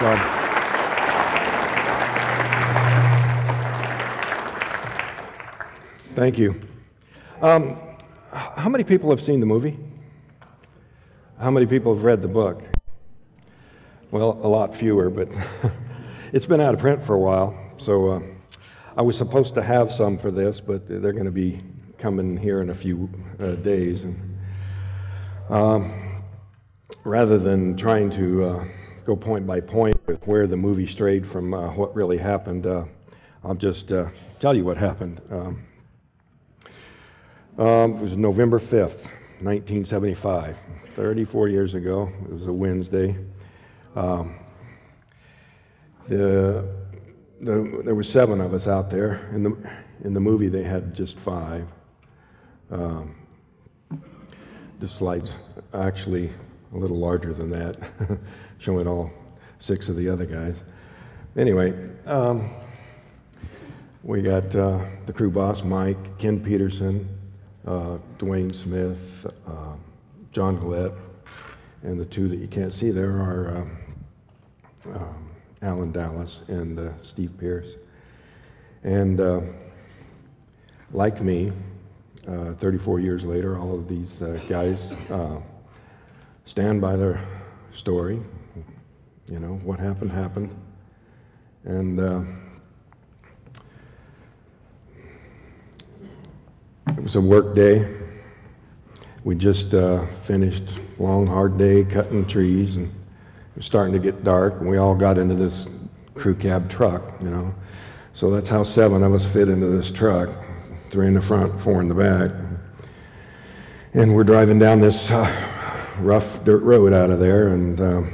job. Thank you. How many people have seen the movie? How many people have read the book? Well, a lot fewer, but it's been out of print for a while, so I was supposed to have some for this, but they're going to be coming here in a few days. And rather than trying to go point by point with where the movie strayed from what really happened, I'll just tell you what happened. It was November 5th, 1975, 34 years ago. It was a Wednesday. There were 7 of us out there. In the movie, they had just 5. This slide's actually a little larger than that, showing all 6 of the other guys. Anyway, we got the crew boss, Mike, Ken Peterson, Dwayne Smith, John Gillette, and the 2 that you can't see there are Alan Dallas and Steve Pierce. And like me, 34 years later, all of these guys stand by their story. You know, what happened, happened. And it was a work day. We just finished a long, hard day cutting trees, and it was starting to get dark, and we all got into this crew cab truck, you know. So that's how 7 of us fit into this truck, 3 in the front, 4 in the back. And we're driving down this rough dirt road out of there, and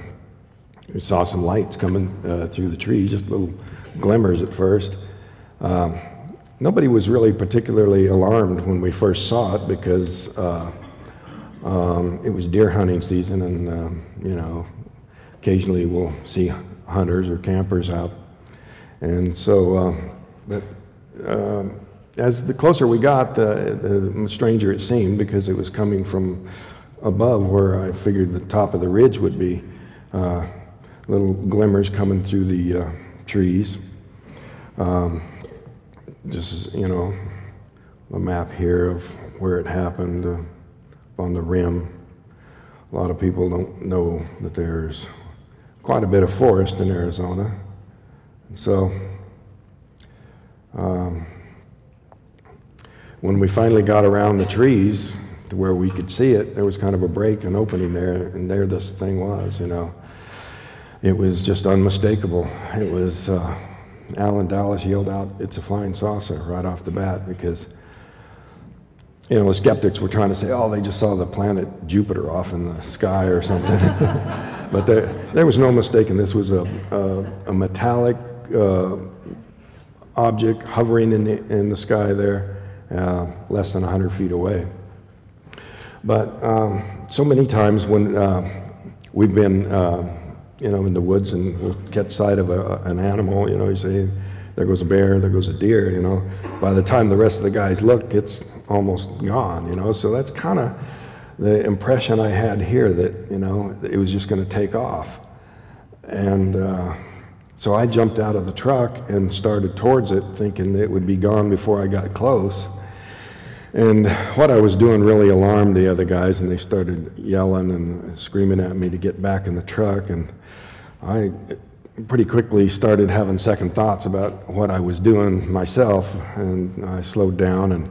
we saw some lights coming through the trees, just little glimmers at first. Nobody was really particularly alarmed when we first saw it because it was deer hunting season, and you know, occasionally we'll see hunters or campers out. And so, as the closer we got, the stranger it seemed, because it was coming from above where I figured the top of the ridge would be. Little glimmers coming through the trees. Just, you know, a map here of where it happened on the rim. A lot of people don't know that there's quite a bit of forest in Arizona. And so, when we finally got around the trees to where we could see it, there was kind of a break, an opening there, and there this thing was, you know. It was just unmistakable. It was, Alan Dallas yelled out, "It's a flying saucer," right off the bat, because, you know, the skeptics were trying to say, oh, they just saw the planet Jupiter off in the sky or something. But there was no mistaking. This was a metallic object hovering in the sky there, less than 100 feet away. But so many times when we've been you know, in the woods, and we'll catch sight of an animal, you know, you say, there goes a bear, there goes a deer, you know. By the time the rest of the guys look, it's almost gone, you know. So that's kind of the impression I had here, that, you know, it was just going to take off. And so I jumped out of the truck and started towards it, thinking it would be gone before I got close. And what I was doing really alarmed the other guys, and they started yelling and screaming at me to get back in the truck. And I pretty quickly started having second thoughts about what I was doing myself, and I slowed down, and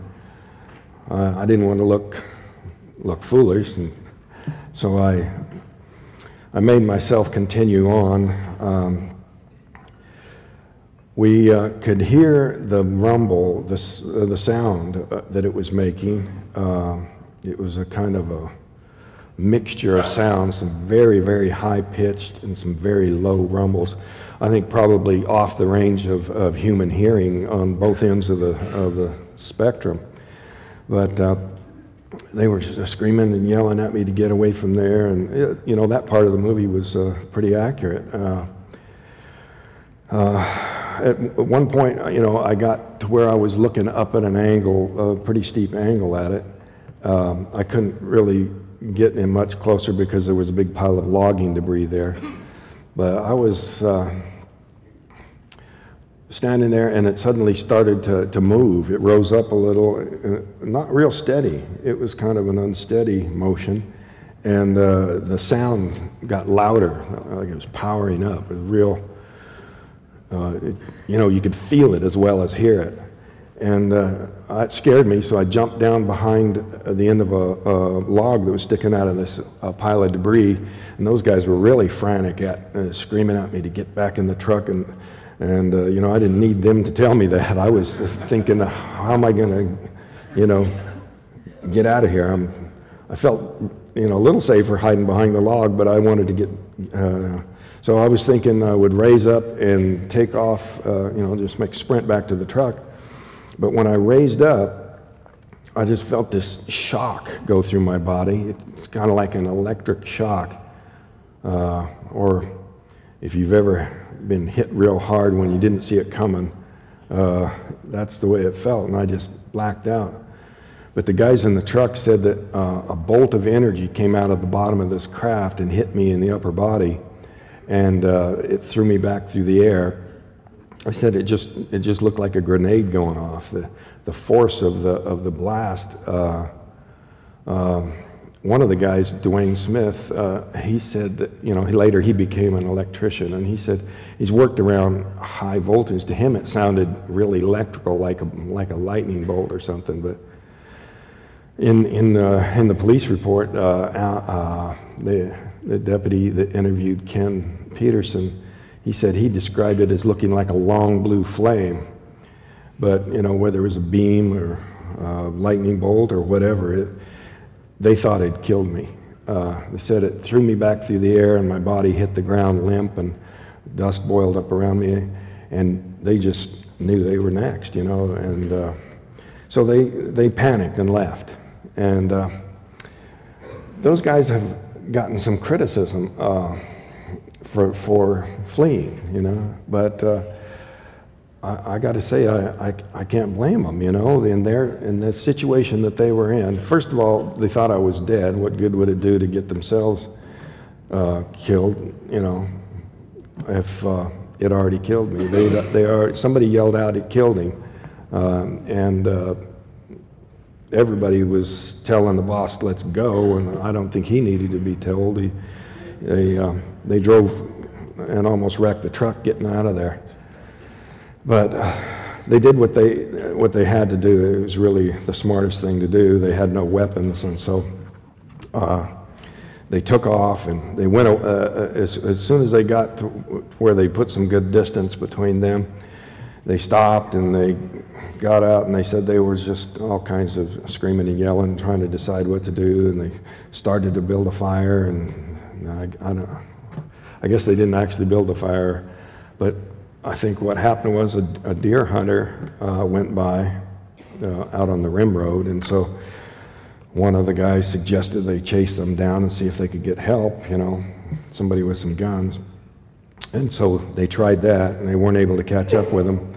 I didn't want to look foolish, and so I made myself continue on. We could hear the rumble, the sound that it was making. It was a kind of a mixture of sounds, some very, very high-pitched and some very low rumbles. I think probably off the range of human hearing on both ends of the spectrum. But they were screaming and yelling at me to get away from there, and you know, that part of the movie was pretty accurate. At one point, you know, I got to where I was looking up at an angle, a pretty steep angle at it. I couldn't really get in much closer because there was a big pile of logging debris there. But I was standing there, and it suddenly started to move. It rose up a little, not real steady. It was kind of an unsteady motion, and the sound got louder, like it was powering up. It was real, you could feel it as well as hear it. And it scared me, so I jumped down behind the end of a log that was sticking out of this pile of debris, and those guys were really frantic, screaming at me to get back in the truck, and I didn't need them to tell me that. I was thinking, how am I going to, get out of here? I felt, a little safer hiding behind the log, but I wanted to get, so I was thinking I would raise up and take off, just make a sprint back to the truck. But when I raised up, I just felt this shock go through my body. It's kind of like an electric shock. Or if you've ever been hit real hard when you didn't see it coming, that's the way it felt, and I just blacked out. But the guys in the truck said that a bolt of energy came out of the bottom of this craft and hit me in the upper body, and it threw me back through the air. I said it just looked like a grenade going off. The force of the blast. One of the guys, Dwayne Smith, he said that later he became an electrician, and he said he's worked around high voltage. To him, it sounded really electrical, like a lightning bolt or something. But in the police report, the deputy that interviewed Ken Peterson, he said he described it as looking like a long blue flame. But, whether it was a beam or a lightning bolt or whatever, they thought it killed me. They said it threw me back through the air, and my body hit the ground limp, and dust boiled up around me, and they just knew they were next, and so they panicked and left. And those guys have gotten some criticism for fleeing, but I got to say I can't blame them, in the situation that they were in. First of all, they thought I was dead. What good would it do to get themselves killed, if it already killed me? Somebody yelled out it killed him, and everybody was telling the boss, let's go, and I don't think he needed to be told. They drove and almost wrecked the truck getting out of there. But they did what they had to do. It was really the smartest thing to do. They had no weapons, and so they took off, and they went as soon as they got to where they put some good distance between them. They stopped, and they got out, and they said they were just all kinds of screaming and yelling, trying to decide what to do, and they started to build a fire, and I guess they didn't actually build a fire, but I think what happened was a deer hunter went by out on the rim road, and so one of the guys suggested they chase them down and see if they could get help, somebody with some guns. And so they tried that, and they weren't able to catch up with them.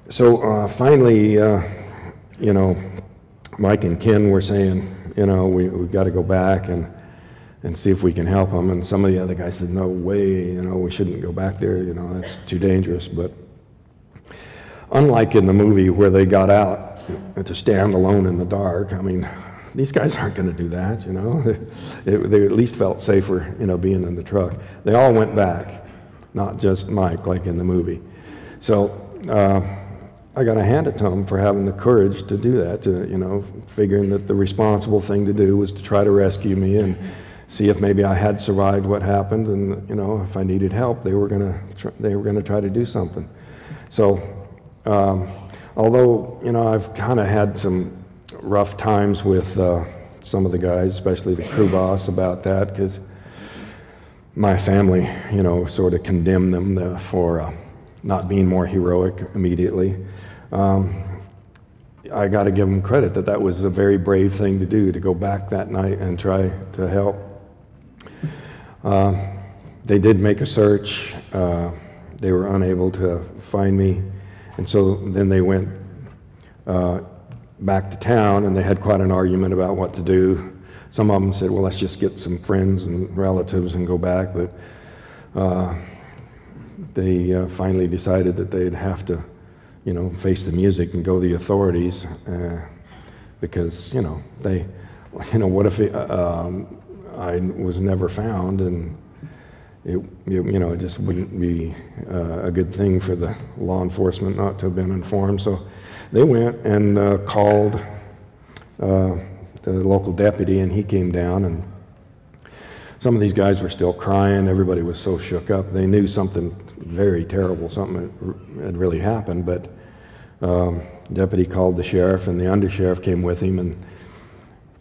So finally, Mike and Ken were saying, we've got to go back and see if we can help them. And some of the other guys said, no way, we shouldn't go back there, that's too dangerous. But unlike in the movie where they got out to stand alone in the dark, these guys aren't going to do that, They at least felt safer, being in the truck. They all went back, not just Mike, like in the movie. So I got to hand it to them for having the courage to do that, figuring that the responsible thing to do was to try to rescue me and see if maybe I had survived what happened, and if I needed help, they were going to try to do something. So although I've kind of had some rough times with some of the guys, especially the crew boss, about that, because my family sort of condemned them for not being more heroic immediately. I got to give them credit that was a very brave thing to do, to go back that night and try to help. They did make a search. They were unable to find me, and so then they went back to town, and they had quite an argument about what to do. Some of them said, well, let's just get some friends and relatives and go back, but they finally decided that they'd have to, face the music and go to the authorities, because, what if I was never found, and it just wouldn't be a good thing for the law enforcement not to have been informed. So they went and called the local deputy, and he came down, and some of these guys were still crying. Everybody was so shook up. They knew something very terrible, something had really happened, but deputy called the sheriff, and the undersheriff came with him, and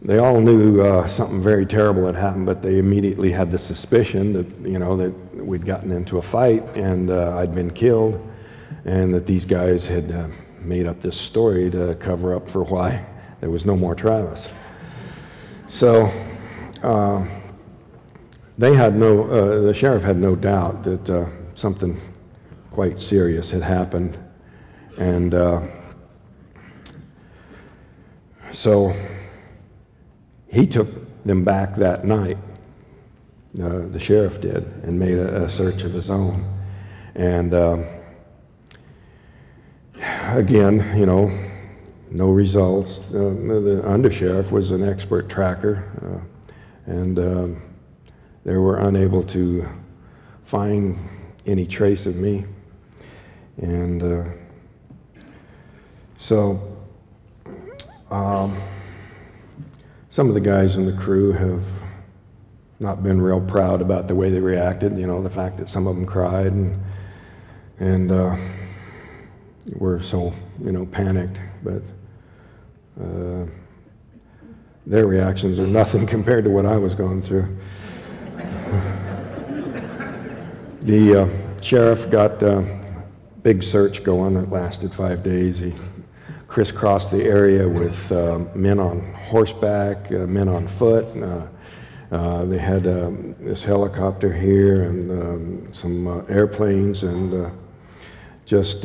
they all knew something very terrible had happened, but they immediately had the suspicion that, that we'd gotten into a fight, and I'd been killed, and that these guys had made up this story to cover up for why there was no more Travis. So the sheriff had no doubt that something quite serious had happened, and so he took them back that night, the sheriff did, and made a search of his own. And again, no results. The undersheriff was an expert tracker, and they were unable to find any trace of me. And so some of the guys in the crew have not been real proud about the way they reacted, the fact that some of them cried and were so, panicked, but their reactions are nothing compared to what I was going through. The sheriff got a big search going. It lasted 5 days. He crisscrossed the area with men on horseback, men on foot. They had this helicopter here and some airplanes, and just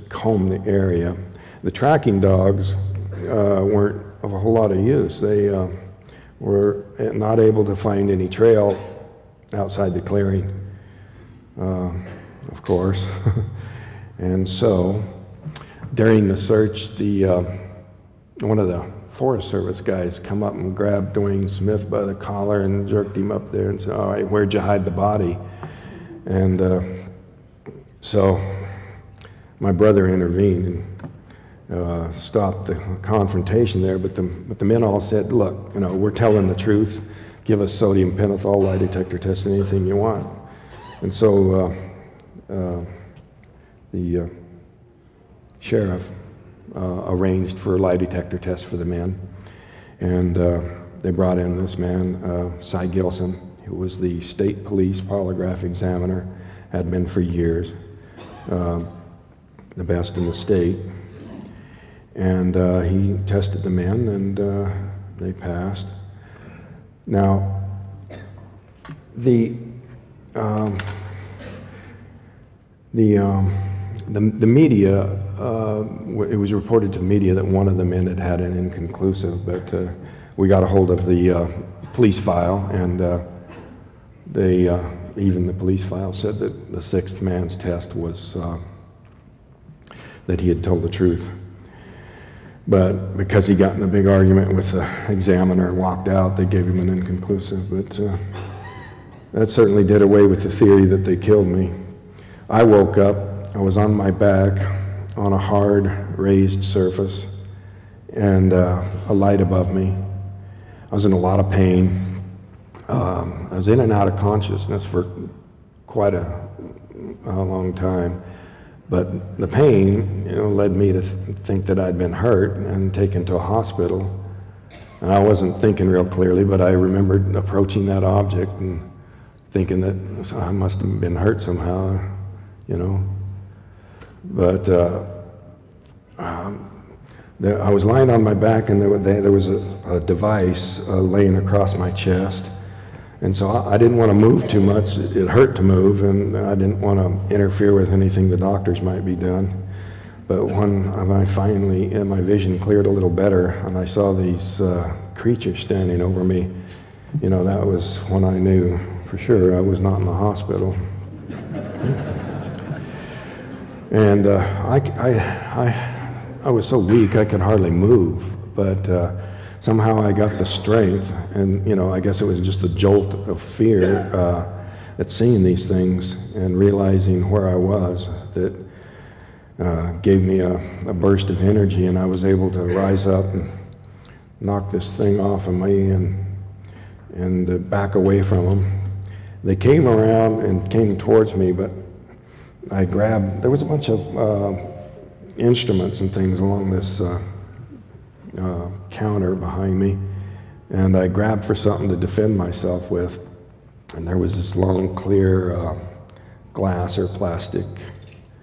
combed the area. The tracking dogs weren't of a whole lot of use. They were not able to find any trail outside the clearing, of course. And so during the search, one of the Forest Service guys come up and grabbed Dwayne Smith by the collar and jerked him up there and said, "All right, where'd you hide the body?" And so my brother intervened and stopped the confrontation there, but the men all said, "Look, we're telling the truth. Give us sodium pentothal, lie detector test, anything you want." And so the sheriff arranged for a lie detector test for the men, and they brought in this man, Cy Gilson, who was the state police polygraph examiner, had been for years, the best in the state, and he tested the men, and they passed. Now, the media, it was reported to the media that one of the men had an inconclusive, but we got a hold of the police file, and even the police file said that the sixth man's test was that he had told the truth. But because he got in a big argument with the examiner and walked out, they gave him an inconclusive. But that certainly did away with the theory that they killed me. I woke up, I was on my back on a hard raised surface, and a light above me. I was in a lot of pain. I was in and out of consciousness for quite a long time. But the pain, led me to think that I'd been hurt and taken to a hospital. And I wasn't thinking real clearly, but I remembered approaching that object and thinking that I must have been hurt somehow, But I was lying on my back, and there was a device laying across my chest. And so I didn't want to move too much. It hurt to move, and I didn't want to interfere with anything the doctors might be doing. But when I finally, my vision cleared a little better, and I saw these creatures standing over me, that was when I knew for for sure. I was not in the hospital. And I was so weak I could hardly move, but somehow I got the strength, and I guess it was just the jolt of fear at seeing these things and realizing where I was that gave me a burst of energy, and I was able to rise up and knock this thing off of me and back away from them. They came around and came towards me, but I grabbed, there was a bunch of instruments and things along this counter behind me, and I grabbed for something to defend myself with, and there was this long clear glass or plastic.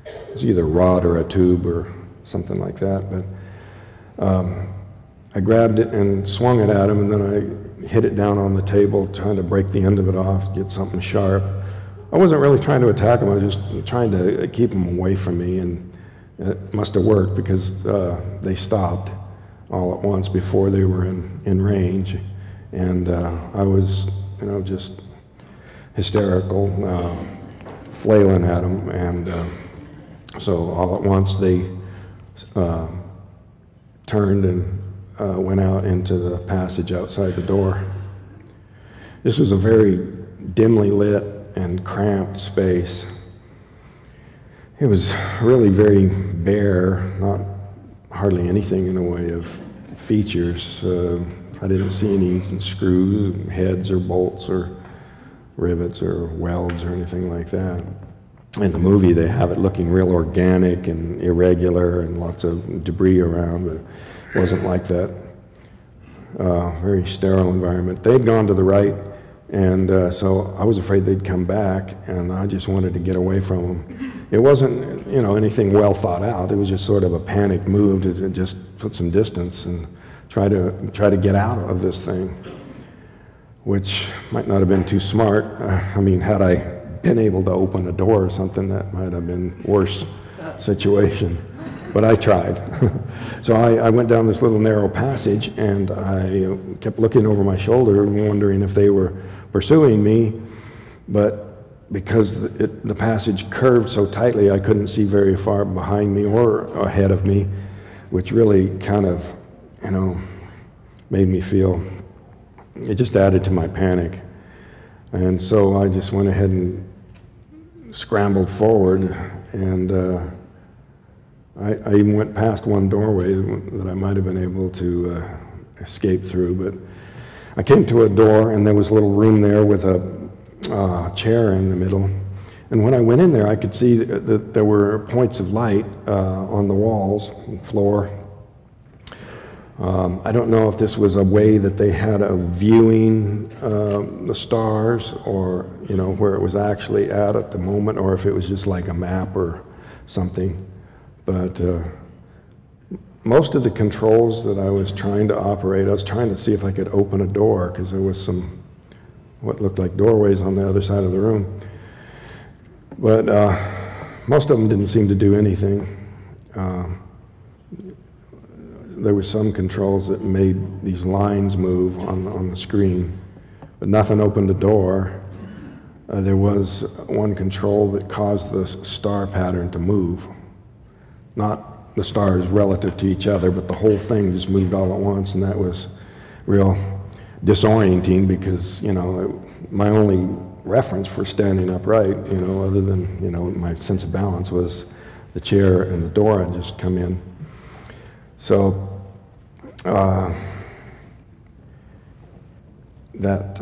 It was either rod or a tube or something like that, but I grabbed it and swung it at him, and then I hit it down on the table, trying to break the end of it off, get something sharp. I wasn't really trying to attack him, I was just trying to keep him away from me, and it must have worked because they stopped all at once before they were in range, and I was, just hysterical, flailing at them, and so all at once they turned and went out into the passage outside the door. This was a very dimly lit and cramped space. It was really very bare, not hardly anything in the way of features. I didn't see any screws, heads, or bolts, or rivets, or welds, or anything like that. In the movie, they have it looking real organic and irregular and lots of debris around, but it wasn't like that. Very sterile environment. They'd gone to the right, and so I was afraid they'd come back, and I just wanted to get away from them. It wasn't, anything well thought out. It was just sort of a panicked move to just put some distance and try to get out of this thing, which might not have been too smart. Had I been able to open a door or something, that might have been worse situation. But I tried. So I went down this little narrow passage, and I kept looking over my shoulder and wondering if they were pursuing me, but because the passage curved so tightly, I couldn't see very far behind me or ahead of me, which really kind of, made me feel, it just added to my panic. And so I just went ahead and scrambled forward, and I even went past one doorway that I might have been able to escape through, but I came to a door, and there was a little room there with a chair in the middle. And when I went in there, I could see that there were points of light on the walls and floor. I don't know if this was a way that they had of viewing the stars, or where it was actually at the moment, or if it was just like a map or something. But most of the controls that I was trying to operate, I was trying to see if I could open a door, because there was some what looked like doorways on the other side of the room. But most of them didn't seem to do anything. There were some controls that made these lines move on the screen, but nothing opened a door. There was one control that caused the star pattern to move. Not the stars relative to each other, but the whole thing just moved all at once, and that was real disorienting because, my only reference for standing upright, other than, my sense of balance was the chair and the door had just come in. So that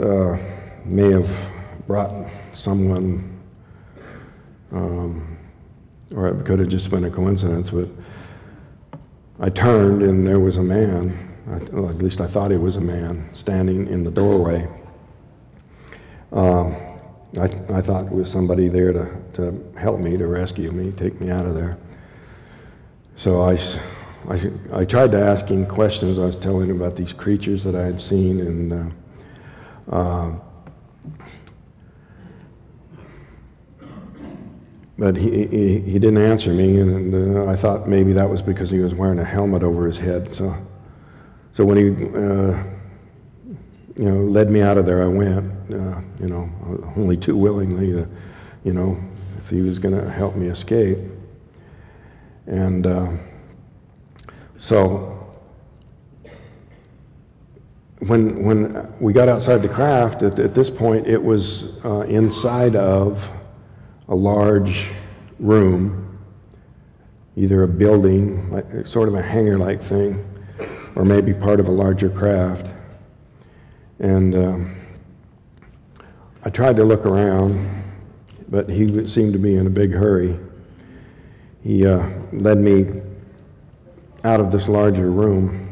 may have brought someone, or it could have just been a coincidence, but I turned and there was a man, well, at least I thought he was a man, standing in the doorway. I thought it was somebody there to help me, to rescue me, take me out of there. So I tried to ask him questions. I was telling him about these creatures that I had seen, and but he didn't answer me, and I thought maybe that was because he was wearing a helmet over his head. So when he led me out of there, I went. you know, only too willingly to, you know, if he was going to help me escape. And so when we got outside the craft, at this point it was inside of a large room, either a building, like, sort of a hangar-like thing, or maybe part of a larger craft. And I tried to look around, but he seemed to be in a big hurry. He led me out of this larger room.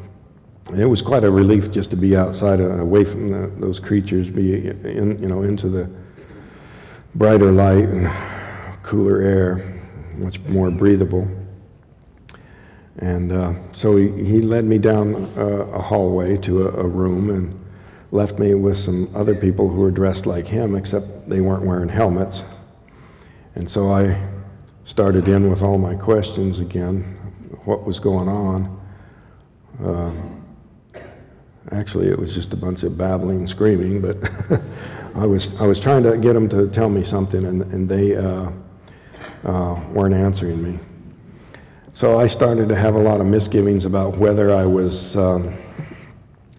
And it was quite a relief just to be outside, away from those creatures, be in, you know, into the brighter light and cooler air, much more breathable. And so he led me down a hallway to a room and left me with some other people who were dressed like him, except they weren't wearing helmets. And so I started in with all my questions again, what was going on. Actually, it was just a bunch of babbling and screaming, but I was trying to get them to tell me something, and they weren't answering me. So I started to have a lot of misgivings about whether I was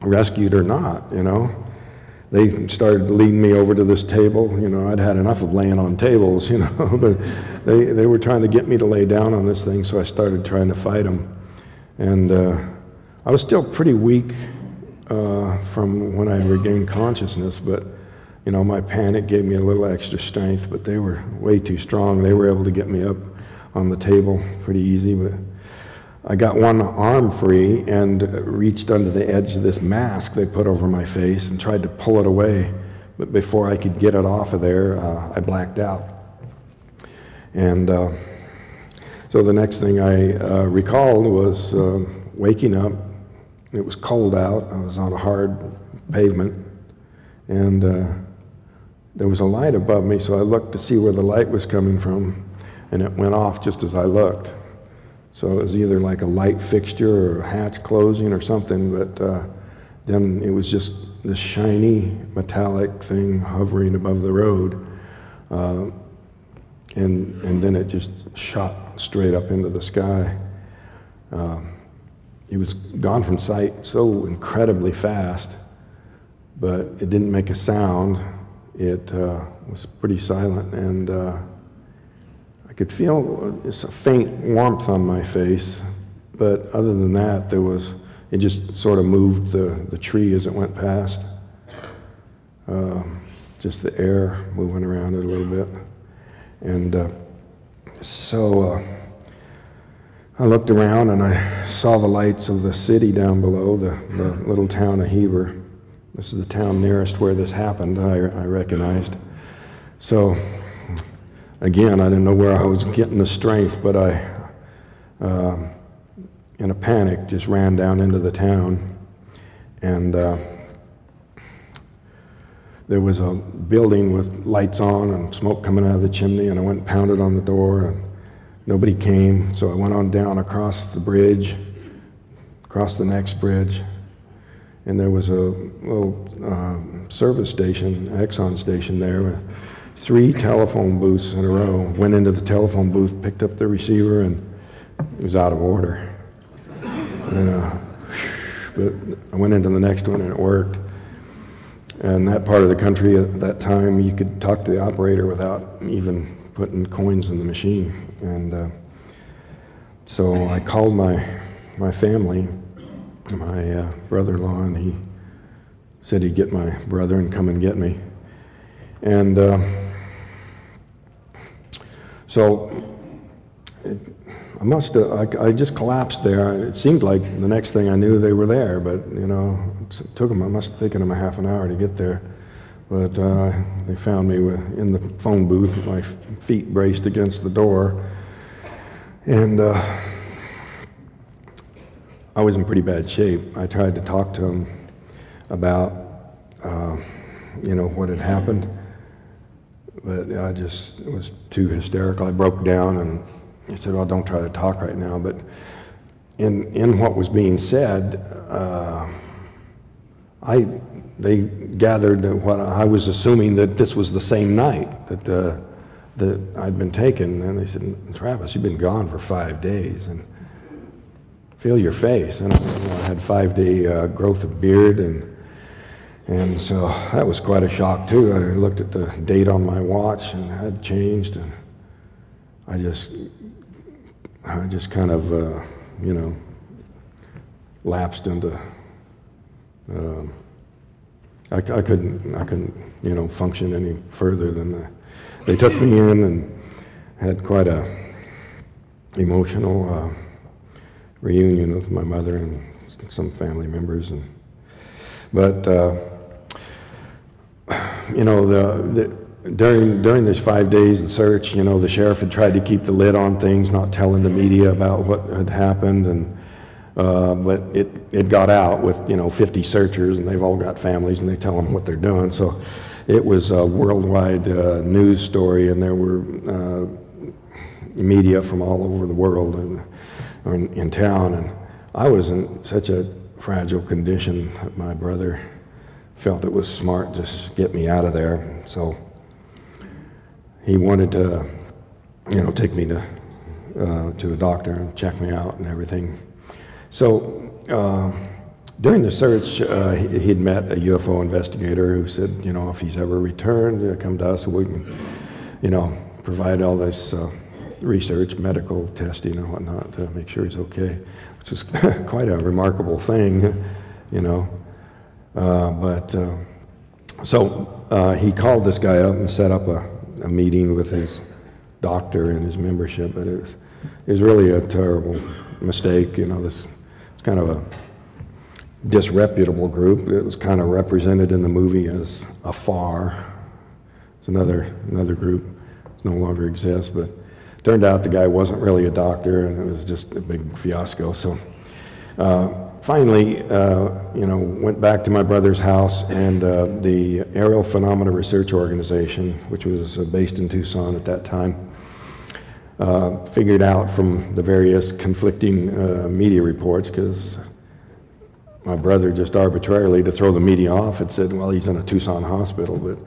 rescued or not, you know. They started leading me over to this table. You know, I'd had enough of laying on tables, you know, but they were trying to get me to lay down on this thing, so I started trying to fight them. And I was still pretty weak from when I regained consciousness, but, you know, my panic gave me a little extra strength, but they were way too strong. They were able to get me up on the table pretty easy, but I got one arm free and reached under the edge of this mask they put over my face and tried to pull it away. But before I could get it off of there, I blacked out. And so the next thing I recalled was waking up. It was cold out. I was on a hard pavement. And there was a light above me, so I looked to see where the light was coming from, and it went off just as I looked. So it was either like a light fixture or a hatch closing or something, but then it was just this shiny metallic thing hovering above the road, and then it just shot straight up into the sky. It was gone from sight so incredibly fast, but it didn't make a sound. It was pretty silent, and I could feel a faint warmth on my face, but other than that, it just sort of moved the tree as it went past. Just the air moving around it a little bit. And so I looked around and I saw the lights of the city down below, the little town of Heber. This is the town nearest where this happened, I recognized. So again, I didn't know where I was getting the strength, but I, in a panic, just ran down into the town. And there was a building with lights on and smoke coming out of the chimney, and I went and pounded on the door, and nobody came. So I went on down across the bridge, across the next bridge, and there was a little service station, Exxon station there, with 3 telephone booths in a row. Went into the telephone booth, picked up the receiver, and it was out of order. And, but I went into the next one and it worked. And that part of the country at that time, you could talk to the operator without even putting coins in the machine. And so I called my family, my brother-in-law, and he said he'd get my brother and come and get me. And so I just collapsed there. It seemed like the next thing I knew they were there, but you know, it took them, I must have taken them a half an hour to get there. But they found me in the phone booth with my feet braced against the door. And I was in pretty bad shape. I tried to talk to them about, you know, what had happened, but I just was too hysterical. I broke down, and he said, well, don't try to talk right now. But in what was being said, they gathered that what I was assuming that this was the same night that I'd been taken, and they said, "Travis, you've been gone for 5 days, and feel your face." And I had 5-day growth of beard, and so that was quite a shock too. I looked at the date on my watch, and it had changed, and I just kind of lapsed into. I couldn't function any further than that. They took me in and had quite a emotional reunion with my mother and some family members, but during this 5 days of search, the sheriff had tried to keep the lid on things, not telling the media about what had happened, and but it got out with 50 searchers, and they've all got families, and they tell them what they're doing. So it was a worldwide news story, and there were media from all over the world in town, and I was in such a fragile condition that my brother felt it was smart to just get me out of there. So he wanted to, take me to a doctor and check me out and everything. So during the search, he'd met a UFO investigator who said, if he's ever returned, come to us, we can, provide all this research, medical testing and whatnot to make sure he's okay, which is quite a remarkable thing, So he called this guy up and set up a meeting with his doctor and his membership, but it was really a terrible mistake. This kind of a disreputable group. It was kind of represented in the movie as a FAR. It's another group. It no longer exists, but it turned out the guy wasn't really a doctor, and it was just a big fiasco. So finally, went back to my brother's house, and the Aerial Phenomena Research Organization, which was based in Tucson at that time, figured out from the various conflicting media reports, because my brother just arbitrarily, to throw the media off, had said, well, he's in a Tucson hospital, but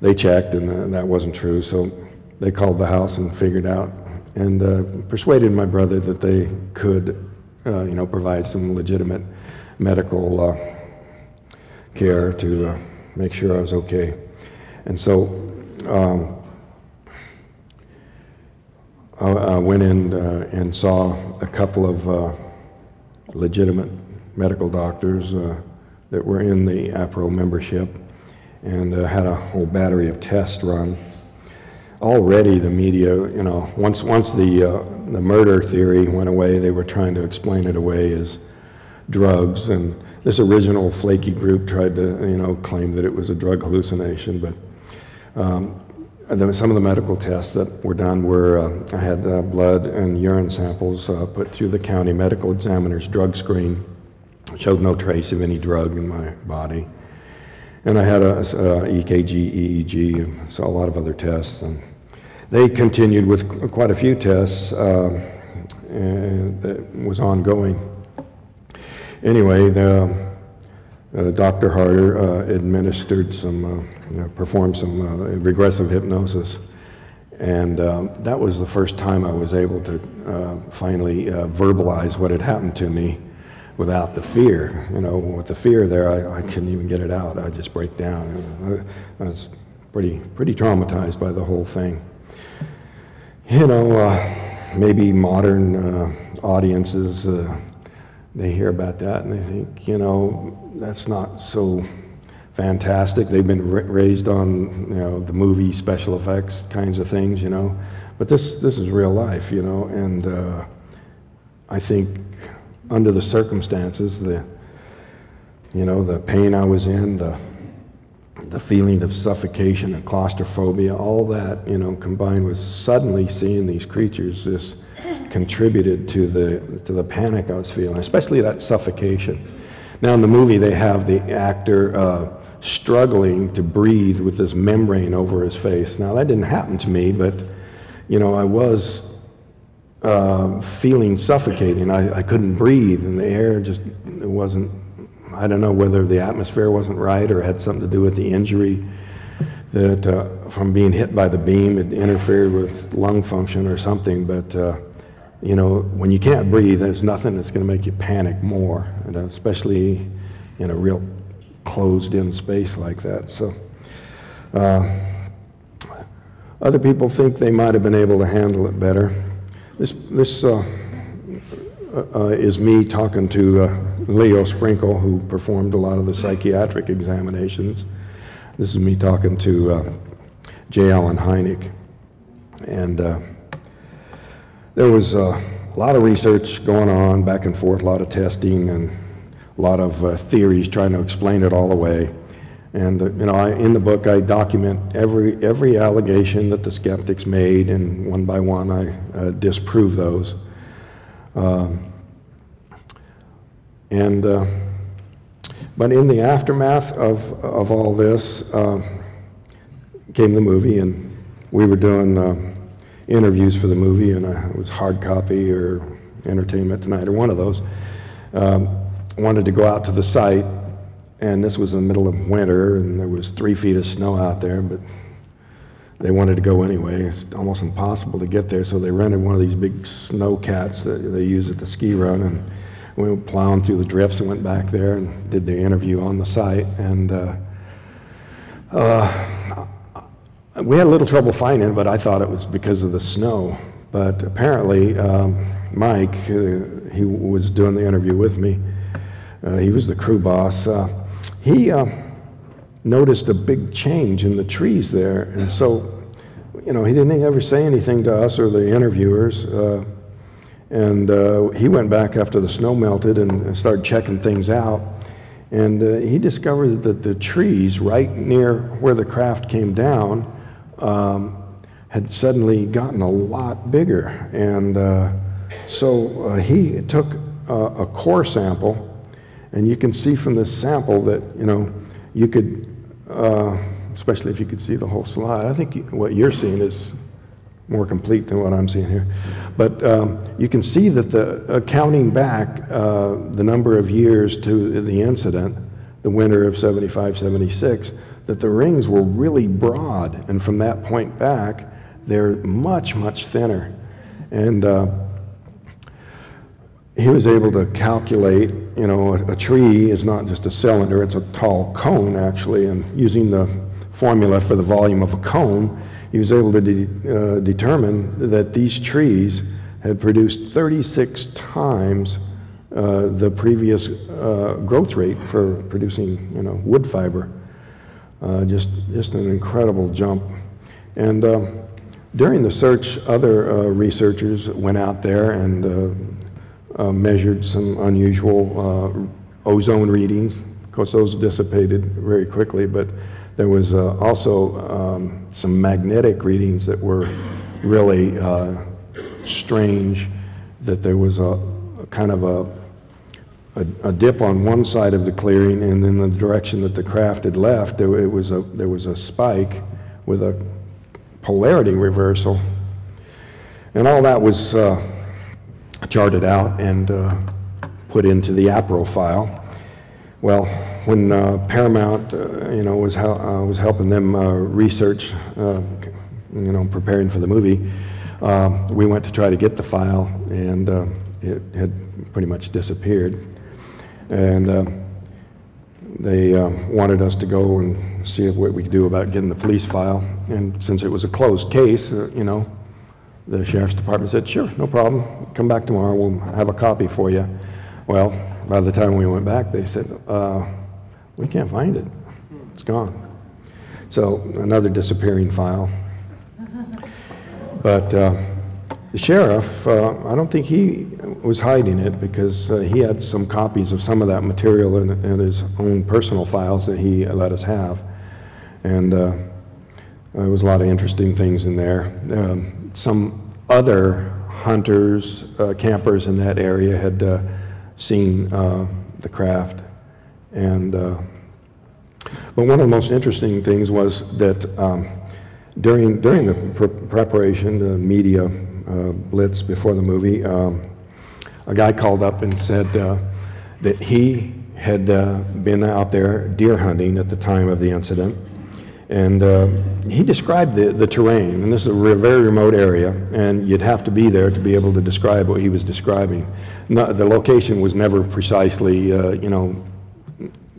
they checked and that wasn't true. So they called the house and figured out, and persuaded my brother that they could provide some legitimate medical care to make sure I was okay. And so I went in and saw a couple of legitimate medical doctors that were in the APRO membership, and had a whole battery of tests run. Already the media, once the murder theory went away, they were trying to explain it away as drugs, and this original flaky group tried to claim that it was a drug hallucination, but some of the medical tests that were done were, I had blood and urine samples put through the county medical examiner's drug screen. It showed no trace of any drug in my body. And I had a EKG, EEG, so a lot of other tests. And they continued with quite a few tests that was ongoing. Anyway, Dr. Harder administered performed some regressive hypnosis, and that was the first time I was able to finally verbalize what had happened to me without the fear. With the fear there, I couldn't even get it out. I'd just break down. I was pretty traumatized by the whole thing. Maybe modern audiences, they hear about that and they think, that's not so fantastic. They've been raised on, the movie special effects kinds of things, But this is real life, and I think under the circumstances, the pain I was in, the feeling of suffocation and claustrophobia, all that, combined with suddenly seeing these creatures, just contributed to the panic I was feeling, especially that suffocation. Now in the movie, they have the actor struggling to breathe with this membrane over his face. Now that didn't happen to me, but I was feeling suffocating. I couldn't breathe, and the air just, it wasn't I don't know whether the atmosphere wasn't right or had something to do with the injury that from being hit by the beam, it interfered with lung function or something. But you know, when you can't breathe, there's nothing that's going to make you panic more, and especially in a real closed-in space like that. So other people think they might have been able to handle it better. This is me talking to Leo Sprinkle, who performed a lot of the psychiatric examinations. This is me talking to J. Allen Hynek. And there was a lot of research going on back and forth, a lot of testing and a lot of theories trying to explain it all away. And you know, in the book I document every allegation that the skeptics made, and one by one I disprove those. But in the aftermath of all this came the movie, and we were doing interviews for the movie, and it was Hard Copy or Entertainment Tonight or one of those. Wanted to go out to the site, and this was in the middle of winter, and there was 3 feet of snow out there, but they wanted to go anyway. It's almost impossible to get there, so they rented one of these big snow cats that they use at the ski run, and we went plowing through the drifts and went back there and did the interview on the site. And we had a little trouble finding it, but I thought it was because of the snow. But apparently, Mike, he was doing the interview with me, he was the crew boss, he noticed a big change in the trees there. And so, you know, he didn't ever say anything to us or the interviewers. And he went back after the snow melted and started checking things out. And he discovered that the trees right near where the craft came down had suddenly gotten a lot bigger. And so he took a core sample, and you can see from this sample that, you know, you could, especially if you could see the whole slide. I think what you're seeing is more complete than what I'm seeing here. But you can see that counting back the number of years to the incident, the winter of 75, 76, that the rings were really broad, and from that point back, they're much, much thinner. And he was able to calculate, you know, a tree is not just a cylinder, it's a tall cone actually, and using the formula for the volume of a cone, he was able to determine that these trees had produced 36 times the previous growth rate for producing, you know, wood fiber. Just an incredible jump. And during the search, other researchers went out there and measured some unusual ozone readings. Of course, those dissipated very quickly, but there was also some magnetic readings that were really strange, that there was a kind of a dip on one side of the clearing, and in the direction that the craft had left, there was a spike with a polarity reversal. And all that was charted out and put into the APRO file. Well, when Paramount, you know, was helping them research, you know, preparing for the movie, we went to try to get the file, and it had pretty much disappeared. And they wanted us to go and see what we could do about getting the police file. And since it was a closed case, you know, the sheriff's department said, sure, no problem, come back tomorrow, we'll have a copy for you. Well, by the time we went back, they said, we can't find it, it's gone. So another disappearing file. But the sheriff, I don't think he was hiding it, because he had some copies of some of that material in his own personal files that he let us have. And there was a lot of interesting things in there. Some other hunters, campers in that area had seen the craft. And but one of the most interesting things was that during the preparation, the media blitz before the movie, a guy called up and said that he had been out there deer hunting at the time of the incident. And he described the terrain, and this is a very remote area, and you'd have to be there to be able to describe what he was describing. The location was never precisely,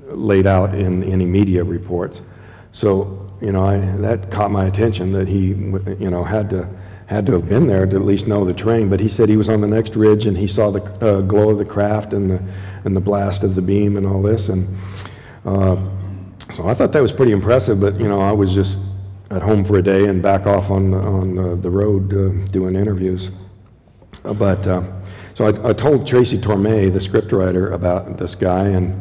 laid out in any media reports. So, that caught my attention that he, had to have been there to at least know the terrain. But he said he was on the next ridge and he saw the glow of the craft and the blast of the beam and all this. And so I thought that was pretty impressive. But I was just at home for a day and back off on the road doing interviews. So I told Tracy Torme, the scriptwriter, about this guy, and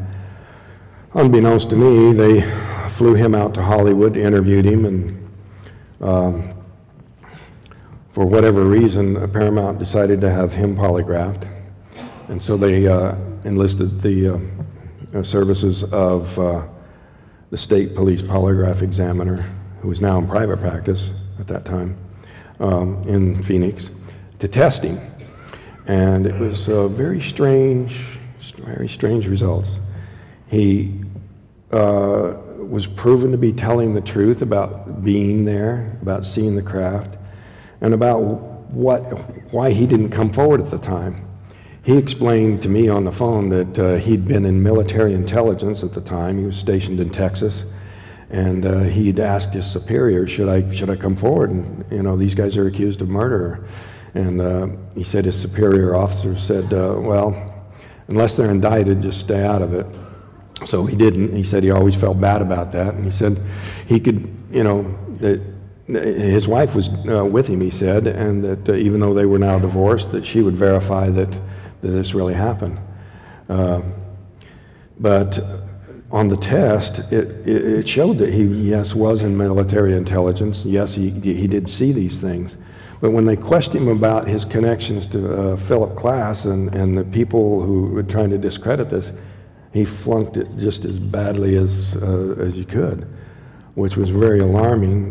unbeknownst to me, they flew him out to Hollywood, interviewed him, and for whatever reason, Paramount decided to have him polygraphed. And so they enlisted the services of the state police polygraph examiner, who was now in private practice at that time, in Phoenix, to test him. And it was very strange results. He was proven to be telling the truth about being there, about seeing the craft, and about why he didn't come forward at the time. He explained to me on the phone that he'd been in military intelligence at the time. He was stationed in Texas, and he'd asked his superior, should I come forward? And these guys are accused of murder. And he said his superior officer said, well, unless they're indicted, just stay out of it. So he didn't. He said he always felt bad about that. And he said he could, that his wife was with him, he said, and that even though they were now divorced, that she would verify that this really happened. But on the test, it showed that he, yes, was in military intelligence. Yes, he did see these things. But when they questioned him about his connections to Philip Klass and the people who were trying to discredit this, he flunked it just as badly as you could, which was very alarming.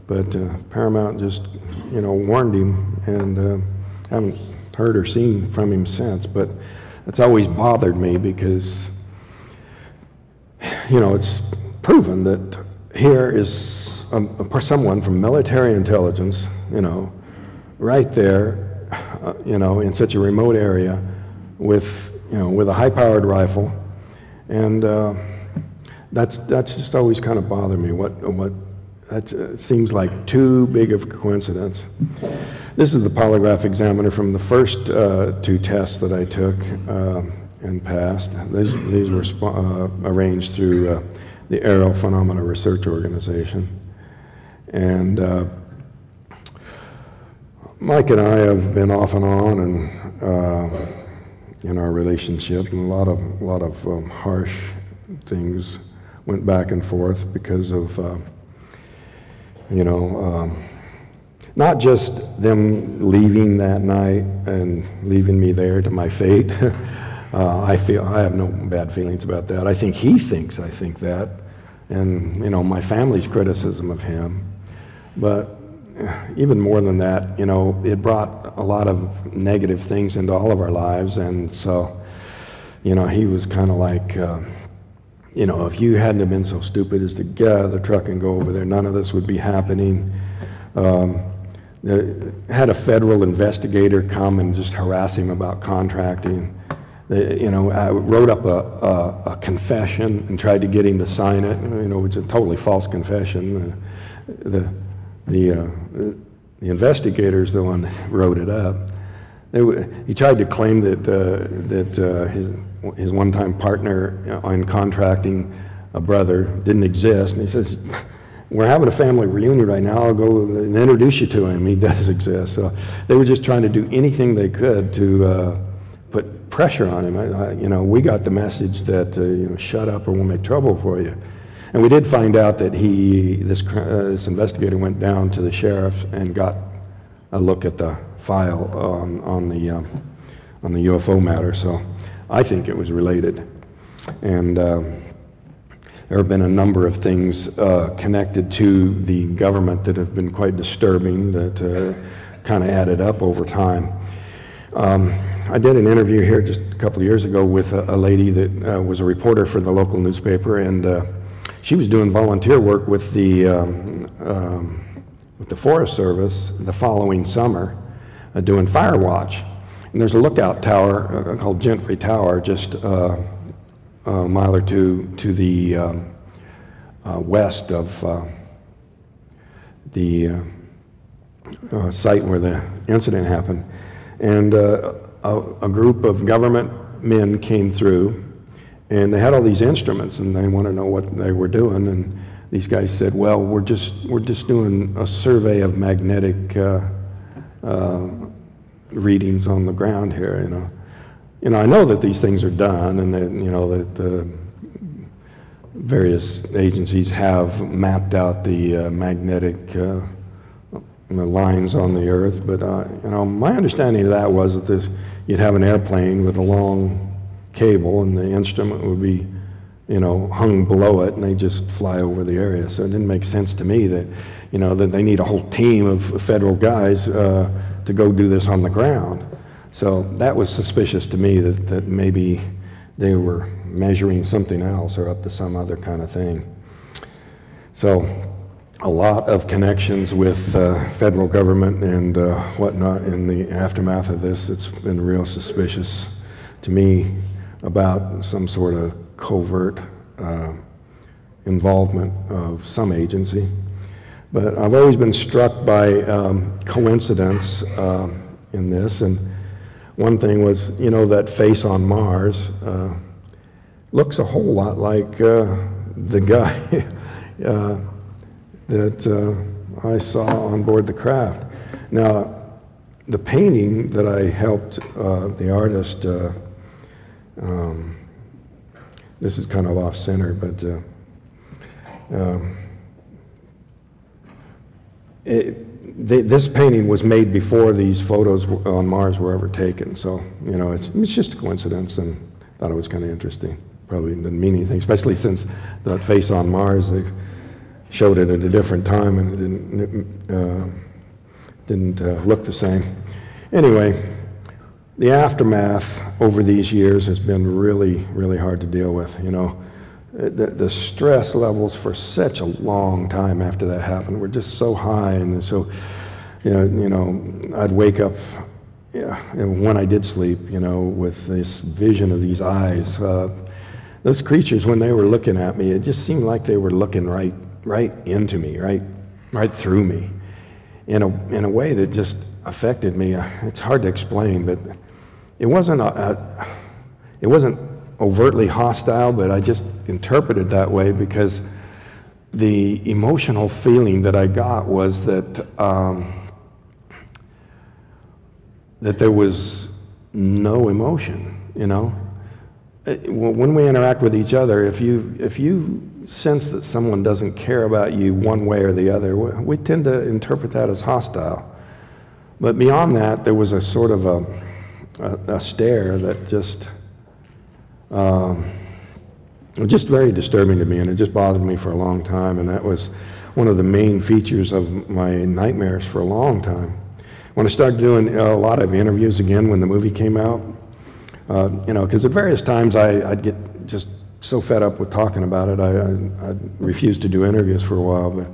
But Paramount just, warned him, and haven't heard or seen from him since. But it's always bothered me because, it's proven that here is someone from military intelligence, right there, in such a remote area with a high-powered rifle, and that's just always kind of bothered me. It seems like too big of a coincidence. This is the polygraph examiner from the first two tests that I took and passed. These were arranged through the Aerial Phenomena Research Organization. And Mike and I have been off and on and in our relationship, and a lot of harsh things went back and forth because of not just them leaving that night and leaving me there to my fate. I have no bad feelings about that. I think he thinks I think that, and my family's criticism of him. But even more than that, it brought a lot of negative things into all of our lives, and so, he was kind of like, if you hadn't have been so stupid as to get out of the truck and go over there, none of this would be happening. Had a federal investigator come and just harass him about contracting. I wrote up a confession and tried to get him to sign it. It's a totally false confession. The investigator's the one that wrote it up. He tried to claim that his one-time partner in contracting a brother didn't exist, and he says, we're having a family reunion right now, I'll go and introduce you to him, he does exist. So they were just trying to do anything they could to put pressure on him. We got the message that, shut up or we'll make trouble for you. And we did find out that this investigator went down to the sheriff and got a look at the file on the UFO matter. So I think it was related. And there have been a number of things connected to the government that have been quite disturbing, that kind of added up over time. I did an interview here just a couple of years ago with a lady that was a reporter for the local newspaper, and she was doing volunteer work with the Forest Service the following summer, doing fire watch. And there's a lookout tower called Gentry Tower just a mile or two to the west of the site where the incident happened. And a group of government men came through, and they had all these instruments, and they wanted to know what they were doing. And these guys said, "Well, we're just doing a survey of magnetic readings on the ground here." I know that these things are done, and that that the various agencies have mapped out the magnetic lines on the Earth. But my understanding of that was that you'd have an airplane with a long cable, and the instrument would be hung below it, and they just fly over the area. So it didn't make sense to me that that they need a whole team of federal guys to go do this on the ground. So that was suspicious to me that maybe they were measuring something else or up to some other kind of thing. So a lot of connections with federal government and whatnot in the aftermath of this. It's been real suspicious to me about some sort of covert involvement of some agency. But I've always been struck by coincidence in this. And one thing was, that face on Mars looks a whole lot like the guy that I saw on board the craft. Now, the painting that I helped the artist, this is kind of off-center, but this painting was made before these photos on Mars were ever taken. So, it's just a coincidence, and thought it was kind of interesting. Probably didn't mean anything, especially since that face on Mars, they showed it at a different time, and it didn't look the same. Anyway, the aftermath over these years has been really, really hard to deal with. The stress levels for such a long time after that happened were just so high, and so I'd wake up, and when I did sleep, with this vision of these eyes. Those creatures, when they were looking at me, it just seemed like they were looking right into me, right through me, in a way that just affected me. It's hard to explain, but it wasn't overtly hostile, but I just interpreted that way because the emotional feeling that I got was that that there was no emotion. When we interact with each other, if you sense that someone doesn't care about you one way or the other, we tend to interpret that as hostile. But beyond that, there was a sort of a stare that just very disturbing to me, and it just bothered me for a long time, and that was one of the main features of my nightmares for a long time. When I started doing a lot of interviews again when the movie came out, because at various times I'd get just so fed up with talking about it, I refused to do interviews for a while. But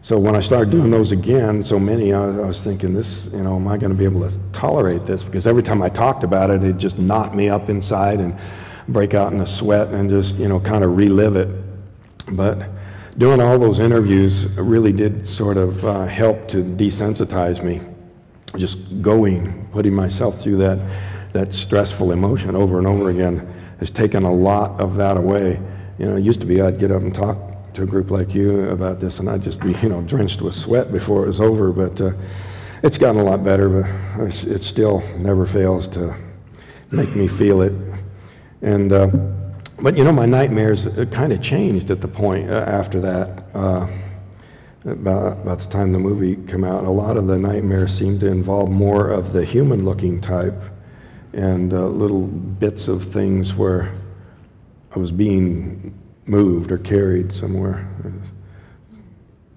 so when I started doing those again, so many, I was thinking, am I going to be able to tolerate this? Because every time I talked about it, it just knocked me up inside and break out in a sweat and just, kind of relive it. But doing all those interviews really did sort of help to desensitize me. Just putting myself through that stressful emotion over and over again has taken a lot of that away. It used to be I'd get up and talk to a group like you about this, and I'd just be, drenched with sweat before it was over. But it's gotten a lot better, but it still never fails to make me feel it. And but my nightmares kind of changed at the point after that. About the time the movie came out, a lot of the nightmares seemed to involve more of the human-looking type, and little bits of things where I was being moved or carried somewhere.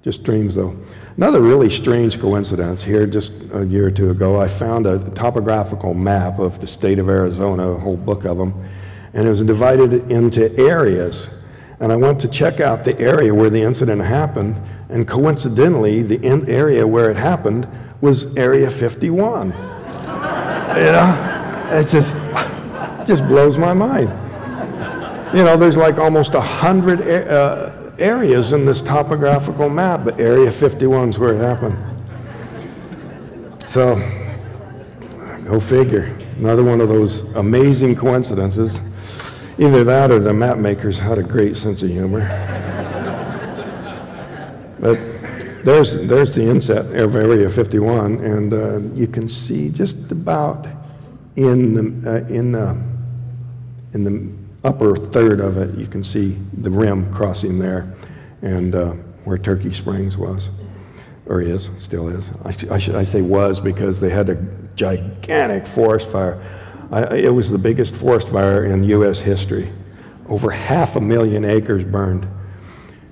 Just dreams, though. Another really strange coincidence here, just a year or two ago, I found a topographical map of the state of Arizona, a whole book of them, and it was divided into areas. And I went to check out the area where the incident happened, and coincidentally, the area where it happened was Area 51. You know, it just blows my mind. You know, there's like almost 100 areas in this topographical map, but Area 51 is where it happened. So, go figure. Another one of those amazing coincidences. Either that or the map makers had a great sense of humor. But there's the inset of Area 51, and you can see just about in the upper third of it, you can see the rim crossing there, and where Turkey Springs was, or is, still is. I say was because they had a gigantic forest fire. It was the biggest forest fire in U.S. history. Over 500,000 acres burned.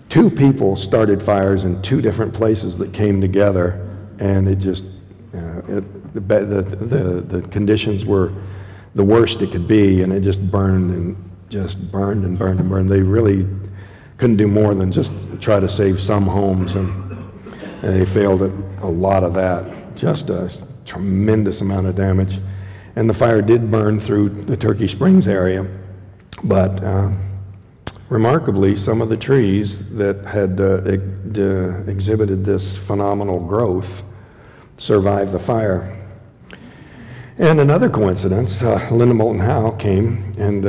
2 people started fires in 2 different places that came together, and it just, the conditions were the worst it could be, and it just burned and burned and burned. They really couldn't do more than just try to save some homes, and they failed at a lot of that. Just a tremendous amount of damage. And the fire did burn through the Turkey Springs area, but remarkably, some of the trees that had exhibited this phenomenal growth survived the fire. And another coincidence, Linda Moulton Howe came, and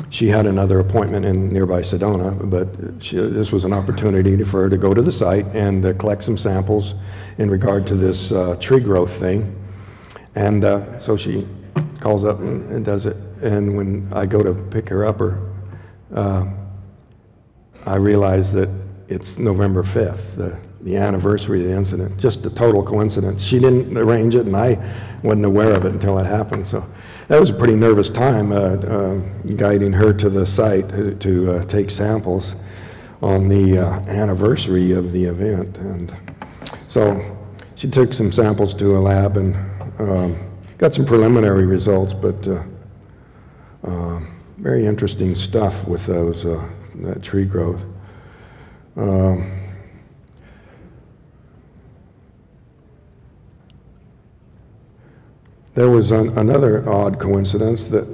she had another appointment in nearby Sedona, but this was an opportunity for her to go to the site and collect some samples in regard to this tree growth thing. And so she calls up and does it. And when I go to pick her up, I realize that it's November 5th, the anniversary of the incident. Just a total coincidence. She didn't arrange it, and I wasn't aware of it until it happened. So that was a pretty nervous time, guiding her to the site to take samples on the anniversary of the event. And so she took some samples to a lab and got some preliminary results, but very interesting stuff with those that tree growth. There was another odd coincidence that